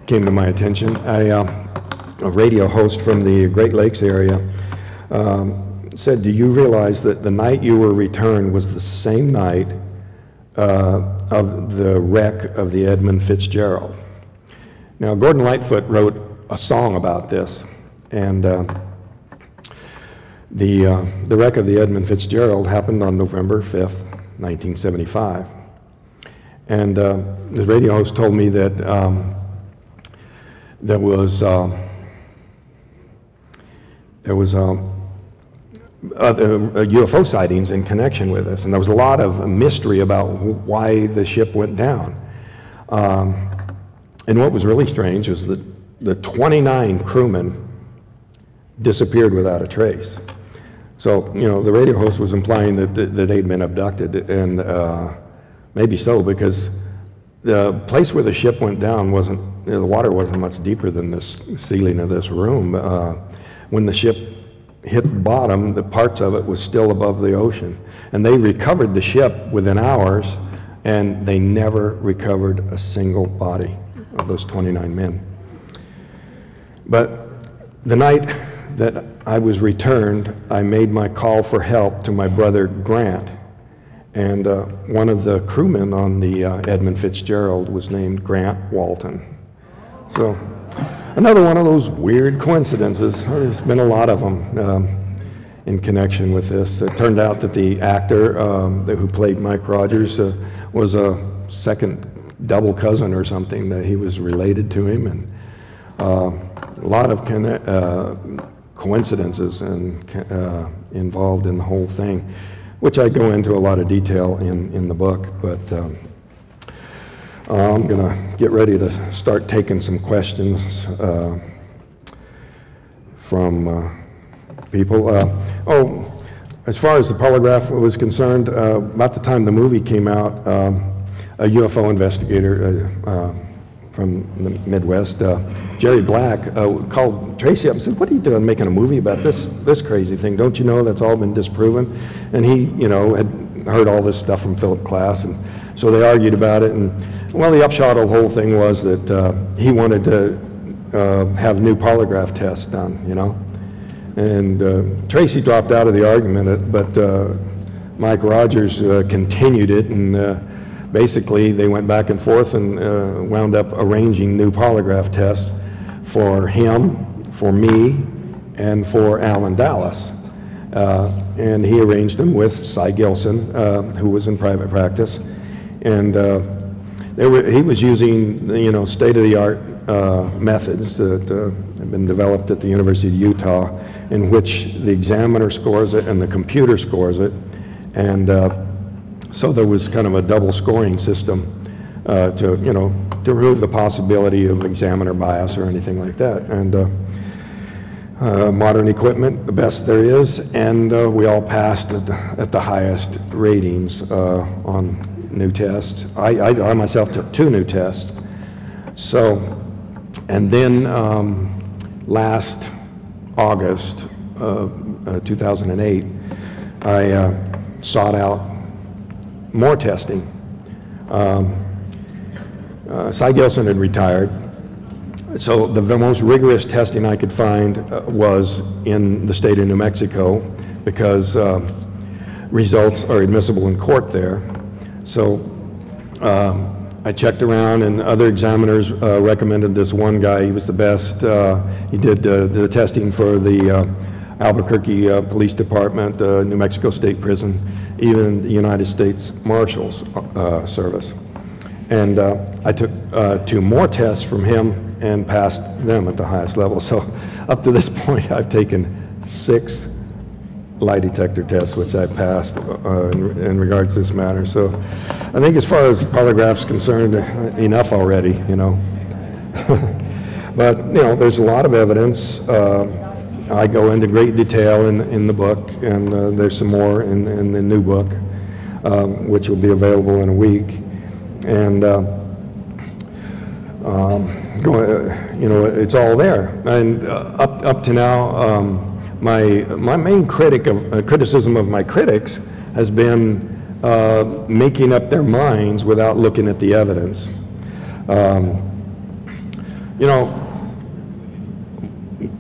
came to my attention. A radio host from the Great Lakes area said, "Do you realize that the night you were returned was the same night of the wreck of the Edmund Fitzgerald?" Now, Gordon Lightfoot wrote a song about this, and the wreck of the Edmund Fitzgerald happened on November 5th, 1975. And the radio host told me that there was UFO sightings in connection with this, and there was a lot of mystery about why the ship went down. And what was really strange was that the 29 crewmen disappeared without a trace. So, you know, the radio host was implying that they'd been abducted, and maybe so, because the place where the ship went down wasn't, you know, the water wasn't much deeper than this ceiling of this room. When the ship hit bottom, the parts of it was still above the ocean. And they recovered the ship within hours, and they never recovered a single body of those 29 men. But the night that I was returned, I made my call for help to my brother Grant, and one of the crewmen on the Edmund Fitzgerald was named Grant Walton. So another one of those weird coincidences. There's been a lot of them in connection with this. It turned out that the actor who played Mike Rogers was a second double cousin or something, that he was related to him, and a lot of coincidences and involved in the whole thing, which I go into a lot of detail in the book. But I'm going to get ready to start taking some questions from people. As far as the polygraph was concerned, about the time the movie came out, a UFO investigator from the Midwest, Jerry Black, called Tracy up and said, "What are you doing making a movie about this crazy thing? Don't you know that's all been disproven?" And he, had heard all this stuff from Philip Klass, and so they argued about it. And well, the upshot of the whole thing was that he wanted to have new polygraph tests done, And Tracy dropped out of the argument, but Mike Rogers continued it, and basically they went back and forth and wound up arranging new polygraph tests for him, for me, and for Alan Dallas. And he arranged them with Cy Gilson, who was in private practice. And he was using, state-of-the-art methods that have been developed at the University of Utah, in which the examiner scores it and the computer scores it. And so there was kind of a double scoring system to remove the possibility of examiner bias or anything like that. And modern equipment, the best there is, and we all passed at the highest ratings on new tests. I myself took 2 new tests. So, and then last August of 2008, I sought out more testing. Cy Gilson had retired, so the most rigorous testing I could find was in the state of New Mexico, because results are admissible in court there. So I checked around, and other examiners recommended this one guy. He was the best. He did the testing for the Albuquerque Police Department, New Mexico State Prison, even the United States Marshals Service. And I took 2 more tests from him and passed them at the highest level. So up to this point, I've taken 6 lie detector tests, which I passed in regards to this matter. So I think as far as polygraph's concerned, enough already, But, there's a lot of evidence. I go into great detail in the book, and there's some more in the new book, which will be available in a week. And, it's all there. And up to now, my main criticism of my critics has been making up their minds without looking at the evidence.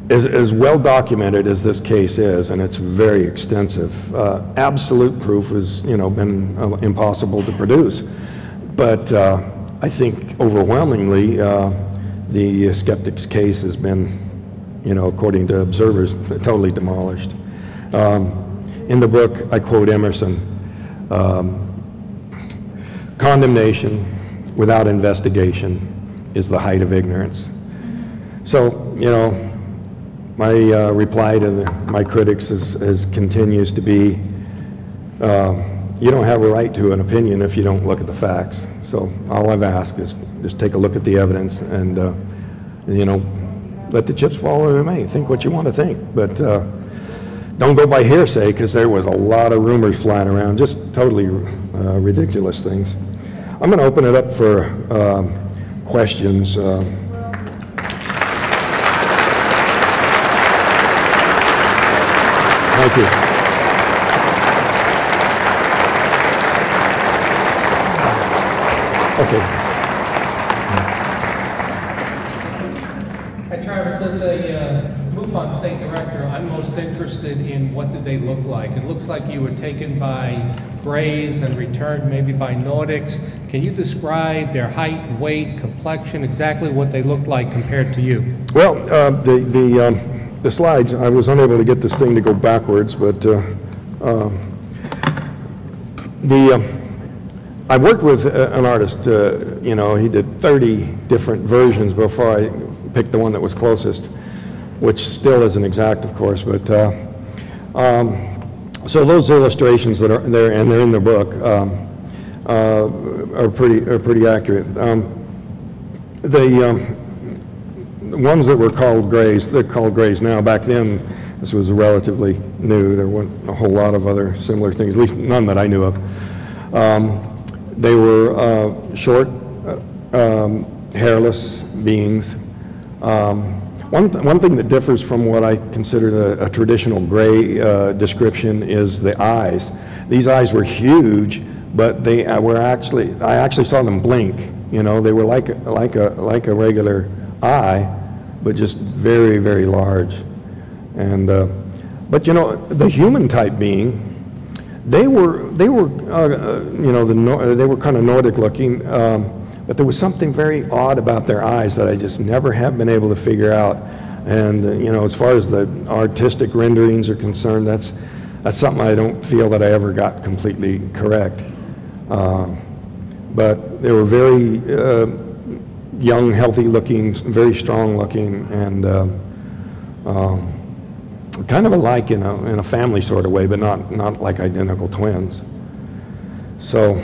As well documented as this case is, and it's very extensive, absolute proof has been impossible to produce. But I think overwhelmingly the skeptic's case has been, according to observers, totally demolished. In the book, I quote Emerson: "Condemnation without investigation is the height of ignorance." So, my reply to my critics continues to be, you don't have a right to an opinion if you don't look at the facts. So all I've asked is just take a look at the evidence and, let the chips fall where they may. Think what you want to think, but don't go by hearsay, because there was a lot of rumors flying around, just totally ridiculous things. I'm going to open it up for questions. Thank you. Okay. Hi, Travis. As a MUFON state director, I'm most interested in what did they look like. It looks like you were taken by Greys and returned maybe by Nordics. Can you describe their height, weight, complexion, exactly what they looked like compared to you? Well, the slides, I was unable to get this thing to go backwards, but I worked with an artist, he did 30 different versions before I picked the one that was closest, which still isn't exact, of course, but so those illustrations that are there, and they're in the book, are pretty accurate. The ones that were called Greys, they're called Greys now. Back then, This was relatively new. There weren't a whole lot of other similar things, at least none that I knew of. They were short, hairless beings. One thing that differs from what I consider a traditional gray description is the eyes. These eyes were huge, but they were actually, I actually saw them blink. You know, they were like a regular eye, but just very, very large. And but you know, the human type being, they were you know, they were kind of Nordic looking, but there was something very odd about their eyes that I just never have been able to figure out. And you know, as far as the artistic renderings are concerned, that's something I don't feel that I ever got completely correct. But they were very young, healthy looking, very strong looking, and kind of alike in a family sort of way, but not like identical twins. So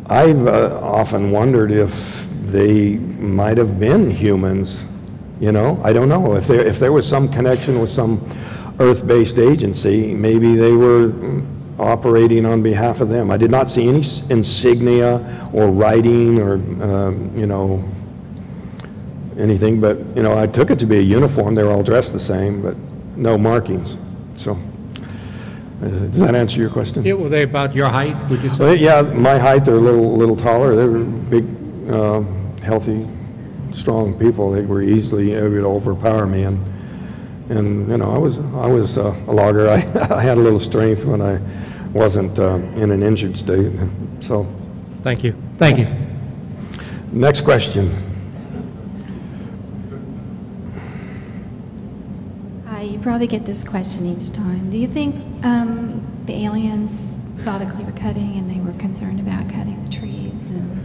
I've often wondered if they might have been humans. You know, I don't know if there was some connection with some Earth-based agency. Maybe they were operating on behalf of them. I did not see any insignia or writing or you know, anything, but you know, I took it to be a uniform. They were all dressed the same, but no markings. So does that answer your question? Yeah, were they about your height, would you say? Well, yeah, my height. They're a little taller. They were big, healthy, strong people. They were easily able to overpower me, and you know, I was a logger. I had a little strength when I wasn't in an injured state. So, thank you. Thank you. Next question. You probably get this question each time. Do you think the aliens saw the clear cutting and they were concerned about cutting the trees and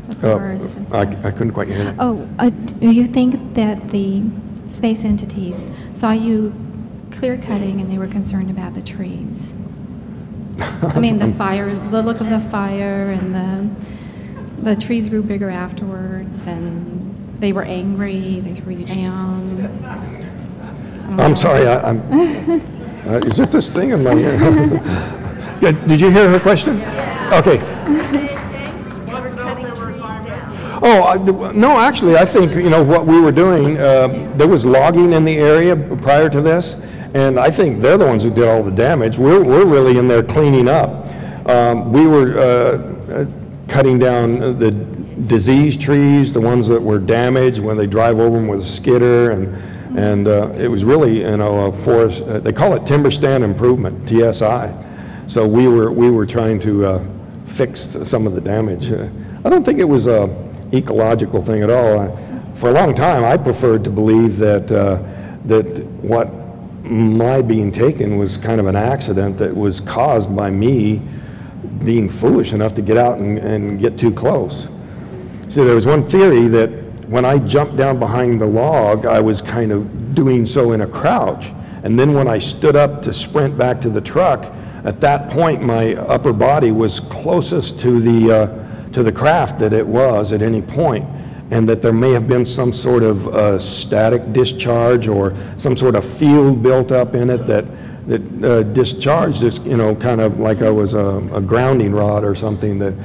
the forests and stuff? I couldn't quite hear that. Oh, do you think that the space entities saw you clear cutting and they were concerned about the trees? I mean, the fire, the look of the fire, and the trees grew bigger afterwards, and they were angry, they threw you down. I'm sorry, is it this thing in my ear? Yeah, did you hear her question? Okay. Oh, no, actually, I think, you know, what we were doing, there was logging in the area prior to this, and I think they're the ones who did all the damage. We're really in there cleaning up. We were cutting down the diseased trees, the ones that were damaged when they drive over them with a skidder, and it was really, you know, a forest. They call it timber stand improvement, TSI. So we were trying to fix some of the damage. I don't think it was a ecological thing at all. For a long time, I preferred to believe that what my being taken was kind of an accident that was caused by me being foolish enough to get out and get too close. So there was one theory that when I jumped down behind the log, I was kind of doing so in a crouch. And then when I stood up to sprint back to the truck, at that point my upper body was closest to the craft that it was at any point, and that there may have been some sort of static discharge or some sort of field built up in it that discharged, you know, kind of like I was a grounding rod or something. That,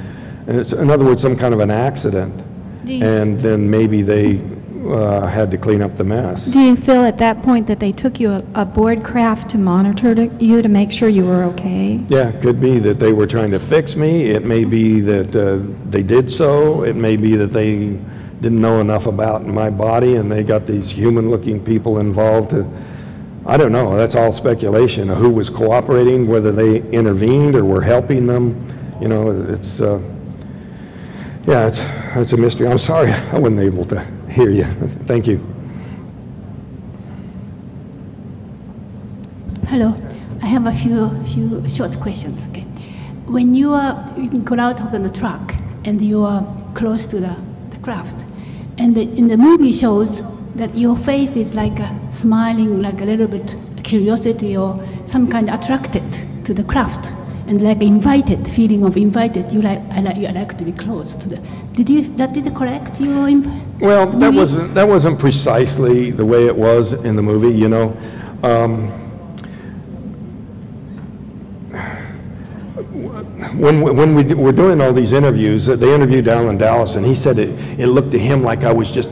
it's, in other words, some kind of an accident. And then maybe they had to clean up the mess. Do you feel at that point that they took you aboard craft to monitor you to make sure you were okay? Yeah, it could be that they were trying to fix me. It may be that they did so. It may be that they didn't know enough about my body and they got these human-looking people involved. I don't know. That's all speculation of who was cooperating, whether they intervened or were helping them. You know, it's... yeah, it's a mystery. I'm sorry I wasn't able to hear you. Thank you. Hello. I have a few short questions. Okay. When you got out of the truck and you are close to the craft, and in the movie shows that your face is like smiling, like a little bit curiosity or some kind of attracted to the craft. And like invited, feeling of invited, you like to be close to the. That did correct your Well, that wasn't precisely the way it was in the movie. You know, when we were doing all these interviews, they interviewed Alan Dallas, and he said it looked to him like I was just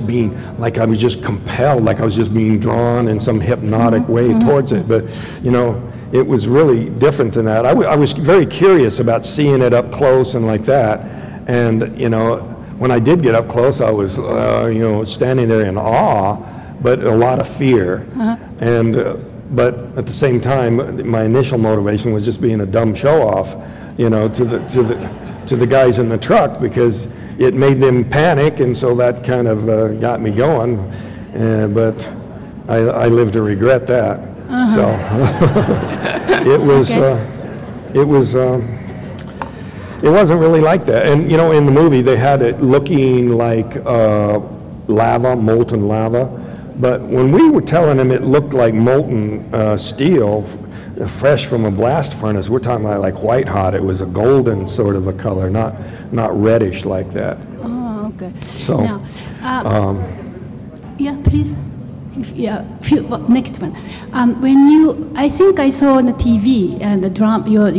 compelled, like I was just being drawn in some hypnotic way towards it. But, you know, it was really different than that. I was very curious about seeing it up close and like that. And, you know, when I did get up close, I was, you know, standing there in awe, but a lot of fear. And, but at the same time, my initial motivation was just being a dumb show-off, you know, to the guys in the truck, because it made them panic, and so that kind of got me going. But I live to regret that. So it wasn't really like that. And you know, in the movie they had it looking like lava, molten lava. But when we were telling them it looked like molten steel, fresh from a blast furnace, we're talking about like white hot. It was a golden sort of a color, not reddish like that. Oh, okay. So, now, yeah, please. Next one. I think I saw on the TV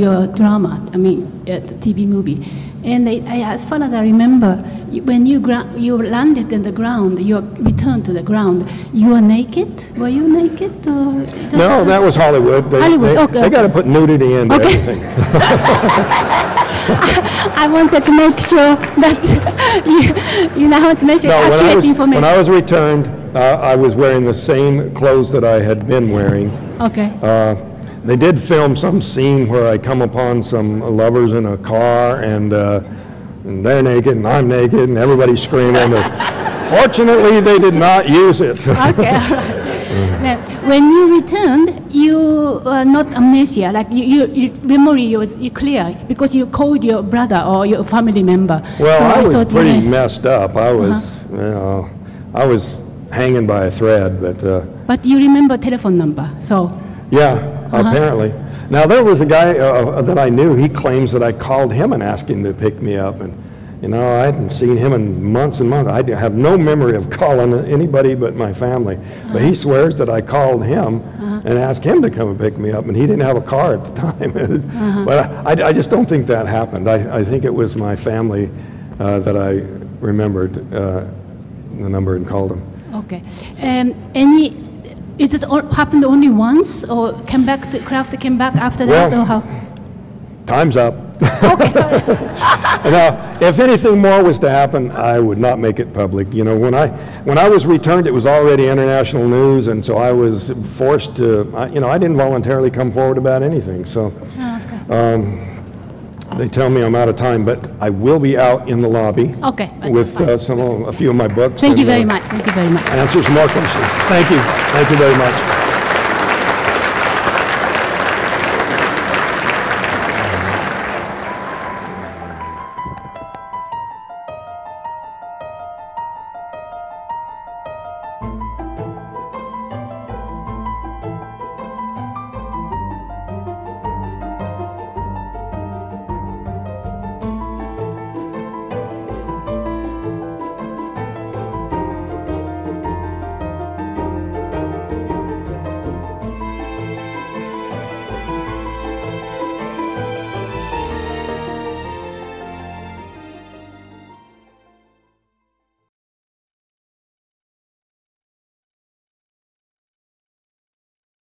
your drama. I mean, the TV movie. And as far as I remember, when you landed on the ground, you returned to the ground, you were naked? Were you naked? Or no, that was Hollywood. They got to put nudity into everything. I wanted to make sure that you know how to measure accurate information. When I was returned, I was wearing the same clothes that I had been wearing. Okay. They did film some scene where I come upon some lovers in a car, and they're naked and I'm naked and everybody's screaming. Fortunately, they did not use it. Okay, all right. Now, when you returned, you were not amnesia, like your memory was clear because you called your brother or your family member. Well, so I was pretty messed up. I was, you know, I was hanging by a thread, but. But you remember telephone number, so. Yeah. Apparently. Now, there was a guy that I knew, he claims that I called him and asked him to pick me up. And, you know, I hadn't seen him in months and months. I have no memory of calling anybody but my family. But he swears that I called him and asked him to come and pick me up. And he didn't have a car at the time. But I just don't think that happened. I think it was my family that I remembered the number and called him. Okay. It happened only once, or Kraft came back after that, or how? Time's up. Okay, sorry. Now, if anything more was to happen, I would not make it public. You know, when I was returned, it was already international news, and so I was forced to. You know, I didn't voluntarily come forward about anything. So, they tell me I'm out of time, but I will be out in the lobby. Okay. With a few of my books. Thank you very much. Thank you very much. Answer some more questions. Thank you. Thank you very much.